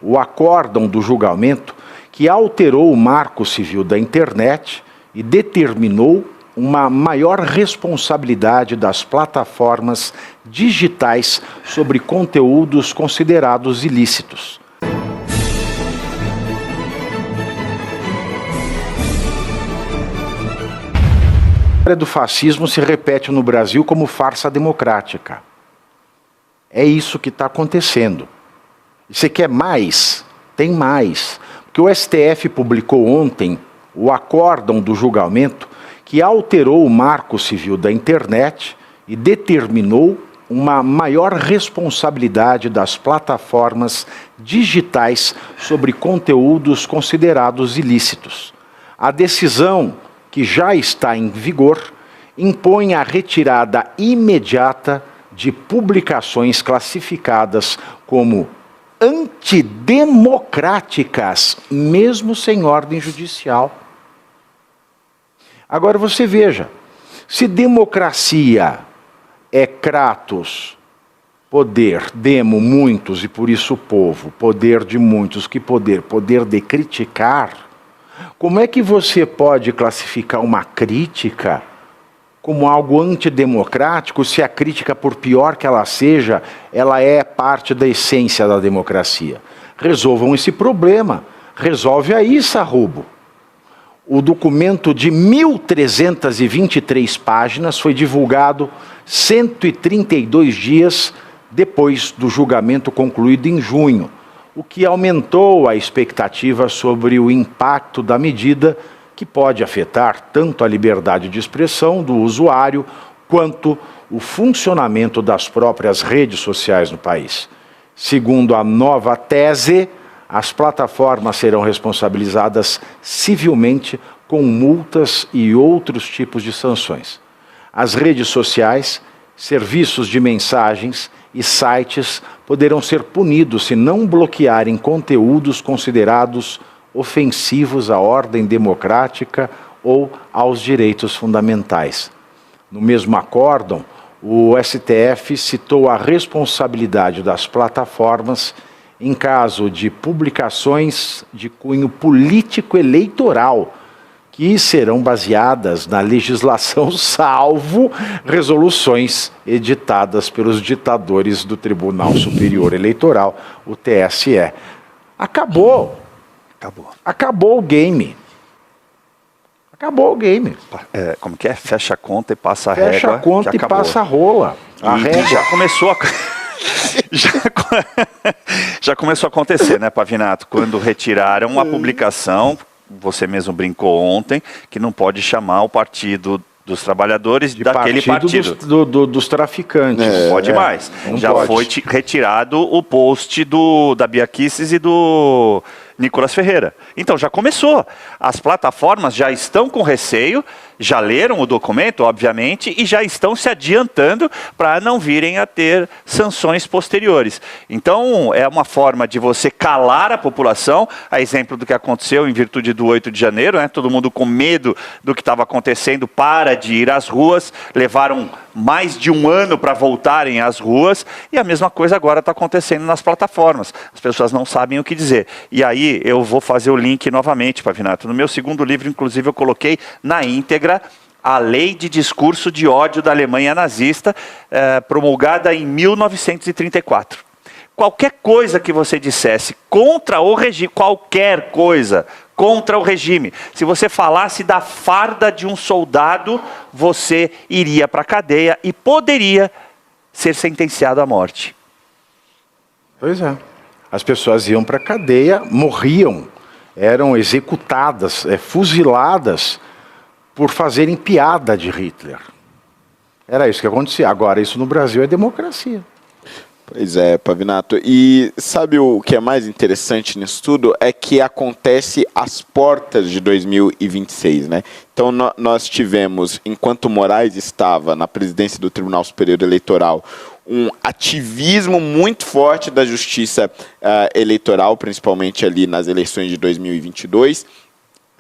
o acórdão do julgamento que alterou o marco civil da internet e determinou uma maior responsabilidade das plataformas digitais sobre conteúdos considerados ilícitos. A história do fascismo se repete no Brasil como farsa democrática. É isso que está acontecendo. E você quer mais? Tem mais. Porque o STF publicou ontem o acórdão do julgamento que alterou o marco civil da internet e determinou uma maior responsabilidade das plataformas digitais sobre conteúdos considerados ilícitos. A decisão, que já está em vigor, impõe a retirada imediata de publicações classificadas como antidemocráticas, mesmo sem ordem judicial. Agora você veja, se democracia é kratos, poder, demo, muitos e por isso o povo, poder de muitos, que poder? Poder de criticar. Como é que você pode classificar uma crítica como algo antidemocrático se a crítica, por pior que ela seja, ela é parte da essência da democracia? Resolvam esse problema. Resolve aí, Sarrubo. O documento de 1.323 páginas foi divulgado 132 dias depois do julgamento concluído em junho, o que aumentou a expectativa sobre o impacto da medida, que pode afetar tanto a liberdade de expressão do usuário quanto o funcionamento das próprias redes sociais no país. Segundo a nova tese, as plataformas serão responsabilizadas civilmente com multas e outros tipos de sanções. As redes sociais, serviços de mensagens e sites poderão ser punidos se não bloquearem conteúdos considerados ofensivos à ordem democrática ou aos direitos fundamentais. No mesmo acórdão, o STF citou a responsabilidade das plataformas em caso de publicações de cunho político-eleitoral, que serão baseadas na legislação, salvo resoluções editadas pelos ditadores do Tribunal Superior Eleitoral, o TSE. Acabou. Acabou o game. Acabou o game. Como que é? Fecha a conta e passa a régua. Fecha a conta e passa a rola. A régua já começou a... já começou a acontecer, né, Pavinato? Quando retiraram a publicação, você mesmo brincou ontem, que não pode chamar o Partido dos Trabalhadores daquele partido. Dos traficantes. Não pode mais. Já foi retirado o post da Bia Kicis e do Nicolas Ferreira. Então já começou. As plataformas já estão com receio, já leram o documento, obviamente, e já estão se adiantando para não virem a ter sanções posteriores. Então é uma forma de você calar a população, a exemplo do que aconteceu em virtude do 8 de janeiro, né? Todo mundo com medo do que estava acontecendo, para de ir às ruas, levaram mais de um ano para voltarem às ruas, e a mesma coisa agora está acontecendo nas plataformas. As pessoas não sabem o que dizer. E aí eu vou fazer o link novamente, Pavinato. No meu segundo livro, inclusive, eu coloquei na íntegra a Lei de Discurso de Ódio da Alemanha Nazista, promulgada em 1934. Qualquer coisa que você dissesse contra o regime, qualquer coisa contra o regime, se você falasse da farda de um soldado, você iria para a cadeia e poderia ser sentenciado à morte. Pois é. As pessoas iam para a cadeia, morriam, eram executadas, fuziladas por fazerem piada de Hitler. Era isso que acontecia. Agora, isso no Brasil é democracia. Pois é, Pavinato. E sabe o que é mais interessante nisso tudo? É que acontece às portas de 2026, né? Então nós tivemos, enquanto Moraes estava na presidência do Tribunal Superior Eleitoral, um ativismo muito forte da justiça eleitoral, principalmente ali nas eleições de 2022,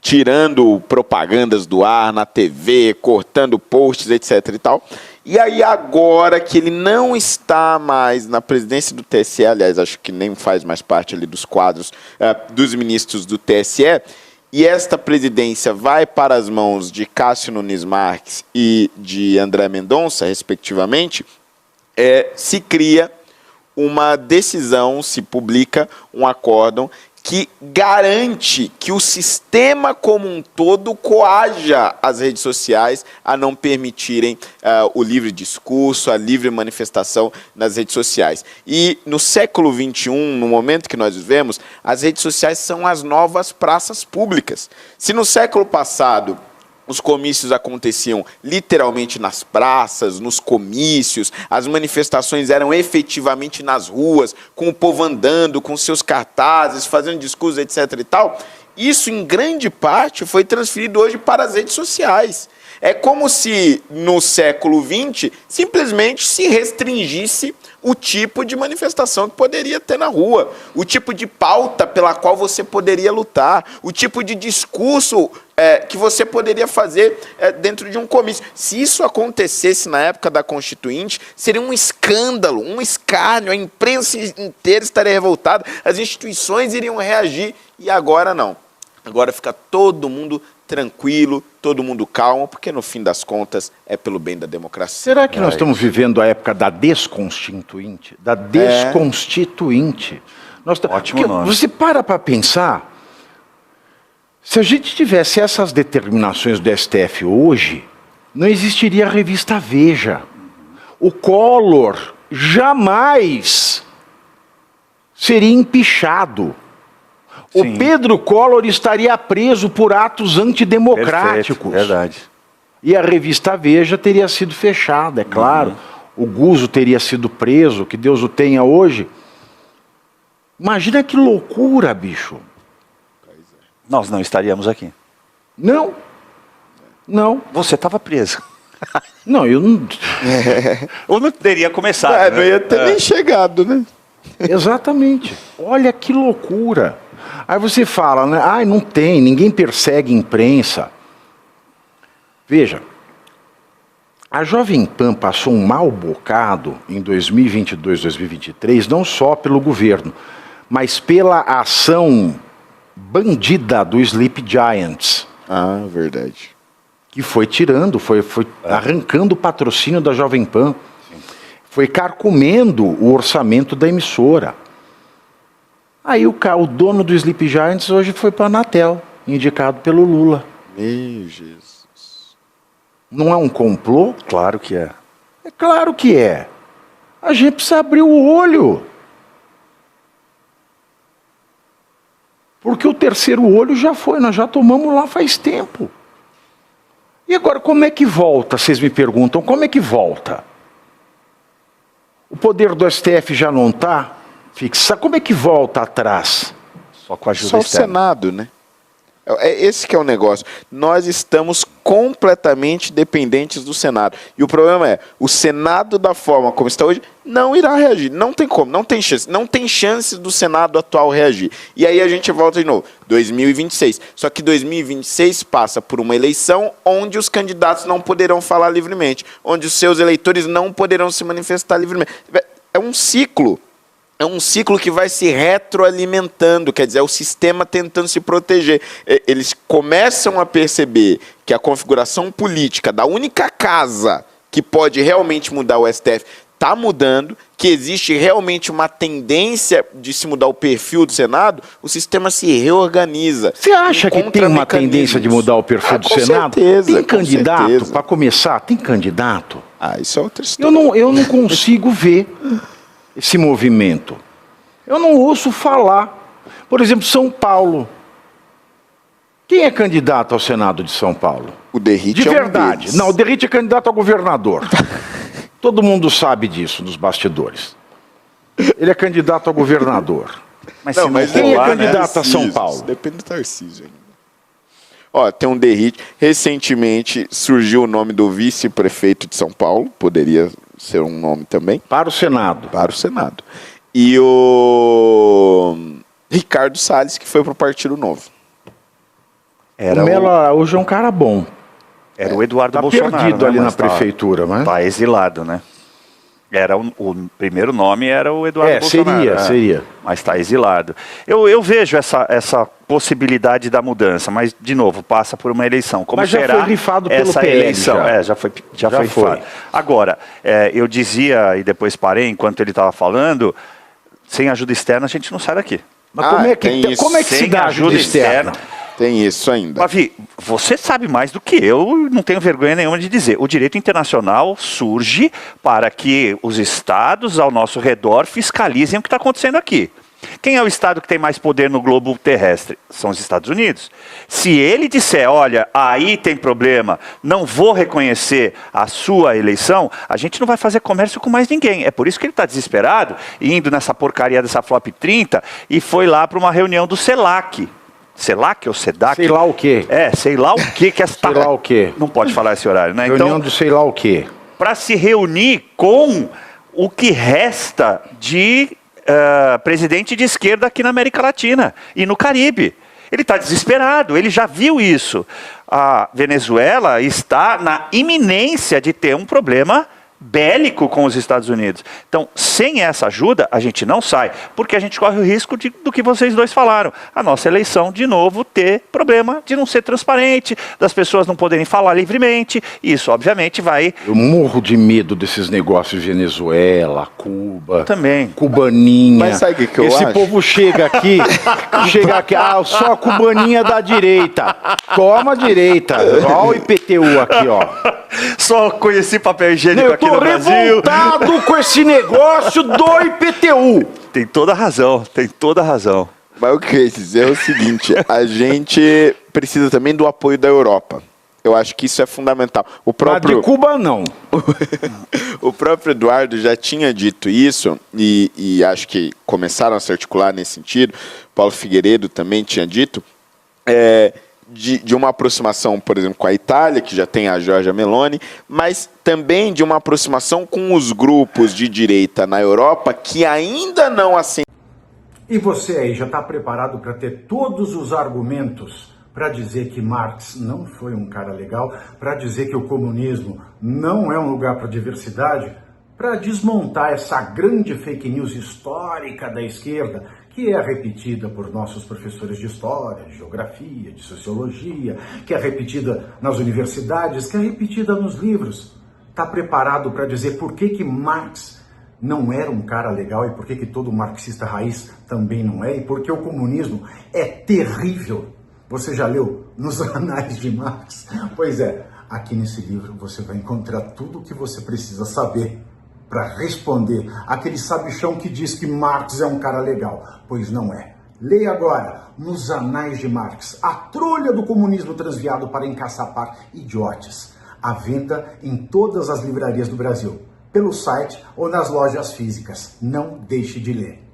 tirando propagandas do ar, na TV, cortando posts, etc. e tal. E aí agora que ele não está mais na presidência do TSE, aliás, acho que nem faz mais parte ali dos quadros dos ministros do TSE, e esta presidência vai para as mãos de Cássio Nunes Marques e de André Mendonça, respectivamente, se cria uma decisão, se publica um acórdão que garante que o sistema como um todo coaja as redes sociais a não permitirem o livre discurso, a livre manifestação nas redes sociais. E no século XXI, no momento que nós vivemos, as redes sociais são as novas praças públicas. Se no século passado os comícios aconteciam literalmente nas praças, nos comícios, as manifestações eram efetivamente nas ruas, com o povo andando, com seus cartazes, fazendo discursos, etc. e tal. Isso, em grande parte, foi transferido hoje para as redes sociais. É como se, no século XX, simplesmente se restringisse o tipo de manifestação que poderia ter na rua, o tipo de pauta pela qual você poderia lutar, o tipo de discurso que você poderia fazer dentro de um comício. Se isso acontecesse na época da Constituinte, seria um escândalo, um escárnio, a imprensa inteira estaria revoltada, as instituições iriam reagir, e agora não. Agora fica todo mundo tranquilo, todo mundo calmo, porque no fim das contas é pelo bem da democracia. Será que nós estamos vivendo a época da desconstituinte? Da desconstituinte. Ótimo nome. Você para pensar, se a gente tivesse essas determinações do STF hoje, não existiria a revista Veja. O Collor jamais seria empichado. Sim. O Pedro Collor estaria preso por atos antidemocráticos. Perfeito, verdade. E a revista Veja teria sido fechada, é claro. O Guzzo teria sido preso, que Deus o tenha hoje. Imagina que loucura, bicho. Nós não estaríamos aqui. Não. Não. Você estava preso. Não, eu não... Ou não teria começado. Não ia ter nem chegado, né? Exatamente. Olha que loucura. Aí você fala, né? Ah, não tem, ninguém persegue imprensa. Veja, a Jovem Pan passou um mau bocado em 2022, 2023, não só pelo governo, mas pela ação bandida do Sleep Giants. Ah, verdade. Que foi tirando, foi arrancando o patrocínio da Jovem Pan. Foi carcomendo o orçamento da emissora. Aí o dono do Sleep Giants hoje foi para a Anatel, indicado pelo Lula. Meu Jesus. Não é um complô? Claro que é. É claro que é. A gente precisa abrir o olho. Porque o terceiro olho já foi, nós já tomamos lá faz tempo. E agora, como é que volta? Vocês me perguntam, como é que volta? O poder do STF já não está fixado. Como é que volta atrás? Só com a ajuda Só o externa. Senado, né? Esse que é o negócio. Nós estamos completamente dependentes do Senado. E o problema é, o Senado, da forma como está hoje, não irá reagir. Não tem como, não tem chance. Não tem chance do Senado atual reagir. E aí a gente volta de novo, 2026. Só que 2026 passa por uma eleição onde os candidatos não poderão falar livremente, onde os seus eleitores não poderão se manifestar livremente. É um ciclo. É um ciclo que vai se retroalimentando, quer dizer, é o sistema tentando se proteger. Eles começam a perceber que a configuração política da única casa que pode realmente mudar o STF está mudando, que existe realmente uma tendência de se mudar o perfil do Senado, o sistema se reorganiza. Você acha que tem uma tendência de mudar o perfil do Senado? Certeza, tem candidato, certeza. para começar, tem candidato? Isso é outra história. Eu não consigo ver esse movimento. Eu não ouço falar. Por exemplo, São Paulo. Quem é candidato ao Senado de São Paulo? O Derrite de é um verdade. deles. Não, o Derrite é candidato a governador. Todo mundo sabe disso nos bastidores. Ele é candidato a governador. Mas Não, se mas não quem é rolar, candidato a São Tarcísio, Paulo? Depende do Tarcísio ainda. Ó, tem um Derrite. Recentemente surgiu o nome do vice-prefeito de São Paulo. Poderia ser um nome também. Para o Senado. Para o Senado. E o Ricardo Salles, que foi para o Partido Novo. O Melo Araújo é um cara bom. Era o Eduardo Tá Bolsonaro. perdido né? ali na Mas prefeitura, mas... Tá exilado, né? O primeiro nome era o Eduardo Bolsonaro. Seria. Mas está exilado. Eu vejo essa possibilidade da mudança, mas, de novo, passa por uma eleição. Como Mas já será foi rifado pelo essa PL, eleição? já. Já foi rifado. Agora, eu dizia, e depois parei, enquanto ele estava falando, sem ajuda externa a gente não sai daqui. Mas como é que se dá ajuda externa? Tem isso ainda. Bavi, você sabe mais do que eu, não tenho vergonha nenhuma de dizer. O direito internacional surge para que os estados ao nosso redor fiscalizem o que está acontecendo aqui. Quem é o estado que tem mais poder no globo terrestre? São os Estados Unidos. Se ele disser, olha, aí tem problema, não vou reconhecer a sua eleição, a gente não vai fazer comércio com mais ninguém. É por isso que ele está desesperado, indo nessa porcaria dessa Flop 30, e foi lá para uma reunião do CELAC. CELAC ou SEDAC? Sei lá o quê. Sei lá o quê que esta... Sei lá o quê. Não pode falar esse horário, né? Reunião Então, do sei lá o quê. para se reunir com o que resta de presidente de esquerda aqui na América Latina e no Caribe. Ele está desesperado, ele já viu isso. A Venezuela está na iminência de ter um problema bélico com os Estados Unidos. Então, sem essa ajuda, a gente não sai, porque a gente corre o risco do que vocês dois falaram. A nossa eleição, de novo, ter problema de não ser transparente, das pessoas não poderem falar livremente, e isso, obviamente, vai... Eu morro de medo desses negócios de Venezuela, Cuba... Também. Cubaninha. Mas sabe o que eu Esse acho? povo chega aqui, só a cubaninha da direita. Toma a direita. Olha o IPTU aqui, ó. Só conheci papel higiênico aqui no Brasil. Eu tô revoltado com esse negócio do IPTU. Tem toda a razão, tem toda a razão. Mas o que eu ia dizer é o seguinte, a gente precisa também do apoio da Europa. Eu acho que isso é fundamental. Mas de Cuba, não. O próprio Eduardo já tinha dito isso, e acho que começaram a se articular nesse sentido. Paulo Figueiredo também tinha dito, de uma aproximação, por exemplo, com a Itália, que já tem a Giorgia Meloni, mas também de uma aproximação com os grupos de direita na Europa que ainda não aceitam. E você aí já está preparado para ter todos os argumentos para dizer que Marx não foi um cara legal, para dizer que o comunismo não é um lugar para diversidade, para desmontar essa grande fake news histórica da esquerda, que é repetida por nossos professores de história, de geografia, de sociologia, que é repetida nas universidades, que é repetida nos livros. Está preparado para dizer por que Marx não era um cara legal e por que todo marxista raiz também não é, e por que o comunismo é terrível? Você já leu Nos Anais de Marx? Pois é, aqui nesse livro você vai encontrar tudo o que você precisa saber para responder aquele sabichão que diz que Marx é um cara legal, pois não é. Leia agora, Nos Anais de Marx, a trolha do comunismo transviado para encaçapar idiotes. À venda em todas as livrarias do Brasil, pelo site ou nas lojas físicas. Não deixe de ler.